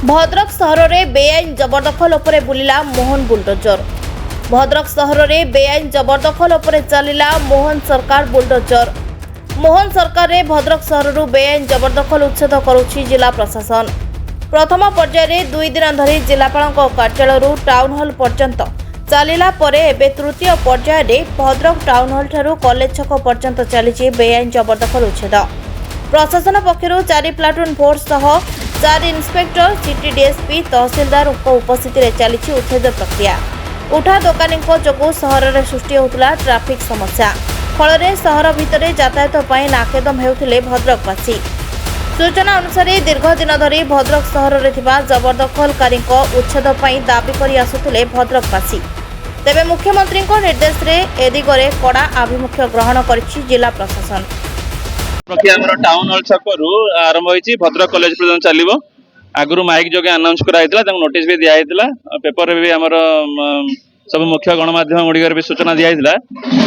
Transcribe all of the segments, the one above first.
भद्रक सहर में बेआईन जबरदखल उपरे बुलिला मोहन बुलडोजर। भद्रक सहर में बेआईन जबरदखल उपरे चलिला मोहन सरकार बुलडोजर। मोहन सरकार रे भद्रक सहर बेआईन जबरदखल उच्छेद करुछि जिला प्रशासन। प्रथम पर्याय 2 दिन धरी जिलापाल कार्यालय टाउन हॉल पर्यंत चलिला परे एबे तृतीय पर्याय भद्रक टाउन हॉल ठारू कॉलेज छक पर्यंत चली बेआईन जबरदखल उच्छेद। प्रशासन पक्षर 4 प्लाटून फोर्स सह 4 इन्स्पेक्टर सिटी डीएसपी तहसीलदार उपस्थित चली उच्छेद प्रक्रिया। उठा दोकानी जो सहर में सृष्टि होता ट्राफिक समस्या फल सहर भितर यातायात पर नाकेदम होते भद्रकवासी। सूचना अनुसार दीर्घ दिन धरी भद्रक सहर में जबरदखलकारी उच्छेद दाबी कर आसुले भद्रकवासी। तेबे मुख्यमंत्री निर्देश में ए दिगरे कड़ा आभिमुख्य ग्रहण करिछि जिला प्रशासन। प्रक्रिया टाउन हॉल छकरू आरंभ होईछि भद्रक कॉलेज पर्यंत चलिबो। आगुरु माइक जगे अनाउंस कराइतला तांको नोटिस भी दियाइतला। पेपर रे भी हमर सब मुख्य गणमाध्यम गुड़िकर भी सूचना दियाइतला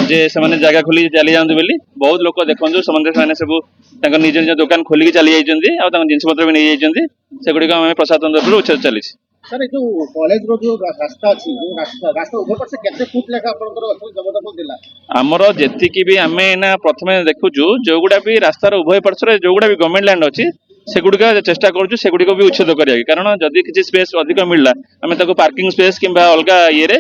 जे से जगह खोली चली जांतु बोली। बहुत लोक देखंतु से सब निज निज दुकान खोलिक चली जाइछन्ती आ जिनस पत्र भी नहीं जाइछन्ती। से गुडी हम प्रशासन तरफ उच्छेद चली। सर जो कॉलेज रो जो रास्ता अछि जो रास्ता ऊपर से केते फुट लेखा आपनकर जबरदखल दिला हमर जेतिकी भी आमे ना प्रथमे देखुछु जोगुडा भी रास्तार उभय पार्श्व जोगुडा भी गवर्नमेंट लैंड अछि सेगुडिका चेष्टा करूछु सेगुडिको भी उच्छेद करिया कारण जदि किछि स्पेस अधिक मिलला आमे ताको पार्किंग स्पेस किबा अलगा ये रे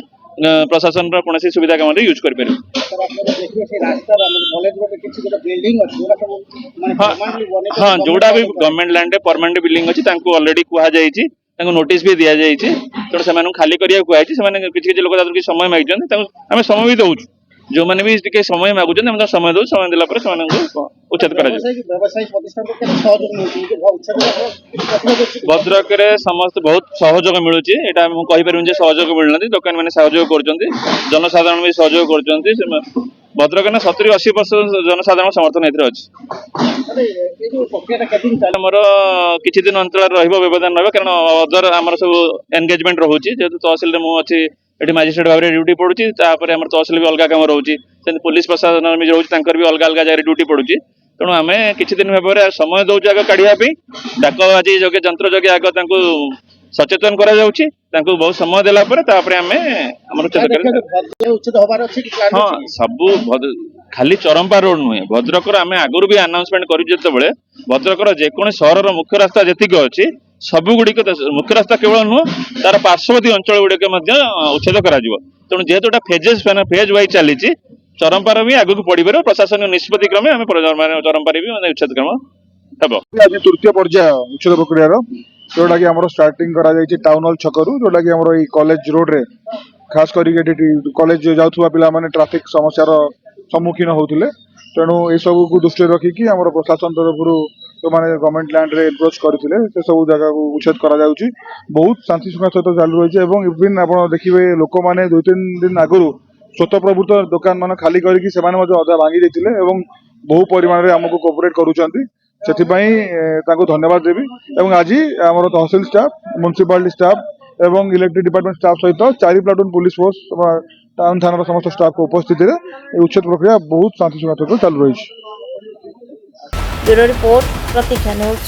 प्रशासन रा कोनोसी सुविधा काम रे यूज कर पेरु। सर आप देखिए से रास्ता कॉलेज रो किछि गोटा बिल्डिंग अछि जोरा सब माने परमानेंटली बने हां जोडा भी गवर्नमेंट लैंड रे परमानेंट बिल्डिंग अछि तांको ऑलरेडी कुहा जाईछि तांको नोटिस भी दिया जाईछि तो से मानु खाली करिया कुहा जाईछि से माने किछि किछि लोक तादर कि समय मागिजन तांको हमें समय भी दउछु जो माने भी टिके समय मागुछन हम समय दउ समय दिला पर से उच्छेद करा जाय। व्यवसायिक प्रतिष्ठान के सहयोग मिलुछि जे उच्छेद भद्रक रे समस्त बहुत सहयोग मिलुछि एटा हम कहि परु जे सहयोग मिलनथि दुकान माने सहयोग करचंती जनसाधारण भी सहयोग करचंती भद्रक ना 70-80% जनसाधारण समर्थन एथरे अछि। अरे ए जो प्रक्रिया केदिन चाले हमर किछि दिन अंतर रहइबो व्यवधान रहबो कारण अदर हमर सब एंगेजमेंट रहउछि जेतु तहसील रे मु अछि एटी मजिस्ट्रेट भाबरे ड्यूटी पडुछि तापर हमर तहसील भी अलगा काम रहउछि से पुलिस प्रशासन भी रहउछि तांकर भी अलगा अलगा जाय ड्यूटी पडुछि तेणु आमे किछि दिन भाबरे समय दउछु आगे काढिया पे डाकबाजी जगे जंत्र जगे आगे तांको सचेतन करा जाउछि तांको बहुत समय देला पर तापर आमे हमर उच्छेद होबार अछि कि प्लान हां सब खाली चरंपा रोड नुहे भद्रक आमे आगुरु भी अनाउंसमेंट करू जेतेबेले भद्रक जे कोन शहर रो मुख्य रास्ता जेतिक अछि सब गुडी मुख्य रास्ता केवल नुह तार पार्श्ववर्ती अंचल गुडी के मध्य उच्छेद करा जिवो तेणु जेहेतुटा फेज वाइज चली चरंपार भी आगु पड़े प्रशासन निष्पत्ति क्रमे आम चरंपार भी उच्छेद क्रम हेबो। आज तृतीय पर्याय उच्छेद प्रक्रिया जोटा कि आम स्टार्टिंग करा टाउन हॉल छकरू जोटा कि आम कॉलेज रोड रे खास करके कॉलेज जाउथुवा पिला माने ट्रैफिक समस्यार सम्मुखीन होउथिले तेणु ए सब को दृष्टि रखिकी आम प्रशासन तरफ जो मैंने गवर्नमेंट लैंड रे एनक्रोच करते से सब जगह को उच्छेद करा जाउची बहुत शांति शृंखला सहित चालू रही है। इवन आप देखिए लोक मैंने 2-3 दिन आगु स्वतः प्रभुत्व दुकान मान खाली करके अधा भांगी देते बहु परिमाण में आमको कोऑपरेट करूछंती से धन्यवाद देवी। आज आम तहसील स्टाफ म्युनिसिपालिटी स्टाफ एवं इलेक्ट्रिक डिपार्टमेंट स्टाफ सहित 4 प्लाटून पुलिस फोर्स टाउन थाना समस्त स्टाफ को उपस्थित उच्छेद प्रक्रिया बहुत शांति शृंखला चालू रही। ब्यूरो रिपोर्ट प्रतीक्षा न्यूज।